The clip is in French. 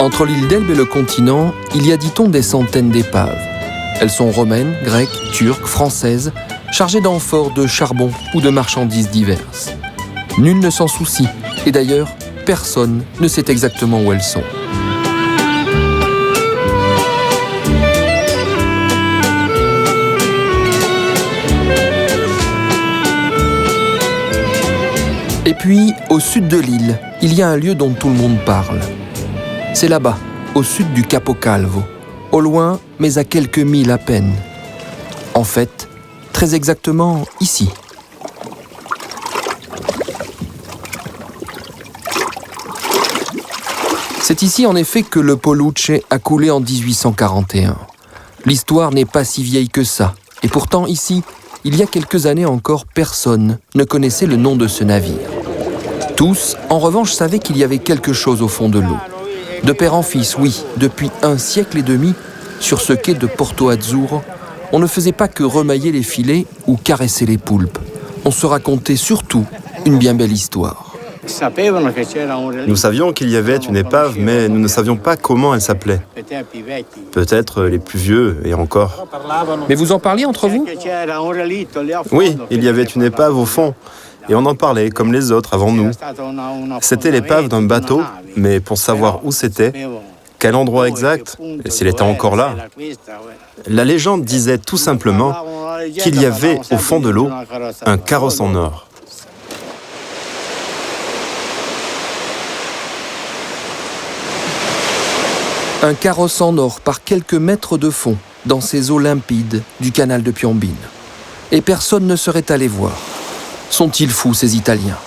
Entre l'île d'Elbe et le continent, il y a, dit-on, des centaines d'épaves. Elles sont romaines, grecques, turques, françaises, chargées d'amphores, de charbon ou de marchandises diverses. Nul ne s'en soucie, et d'ailleurs, personne ne sait exactement où elles sont. Et puis, au sud de l'île, il y a un lieu dont tout le monde parle. C'est là-bas, au sud du Capo Calvo, au loin, mais à quelques milles à peine. En fait, très exactement ici. C'est ici en effet que le Poluce a coulé en 1841. L'histoire n'est pas si vieille que ça, et pourtant ici, il y a quelques années encore, personne ne connaissait le nom de ce navire. Tous, en revanche, savaient qu'il y avait quelque chose au fond de l'eau. De père en fils, oui, depuis 1 siècle et demi, sur ce quai de Porto Azzurro, on ne faisait pas que remailler les filets ou caresser les poulpes. On se racontait surtout une bien belle histoire. Nous savions qu'il y avait une épave, mais nous ne savions pas comment elle s'appelait. Peut-être les plus vieux, et encore. Mais vous en parliez entre vous ? Oui, il y avait une épave au fond, et on en parlait comme les autres avant nous. C'était l'épave d'un bateau, mais pour savoir où c'était, quel endroit exact, et s'il était encore là, la légende disait tout simplement qu'il y avait au fond de l'eau un carrosse en or. Un carrosse en or par quelques mètres de fond, dans ces eaux limpides du canal de Piombino. Et personne ne serait allé voir. Sont-ils fous, ces Italiens ?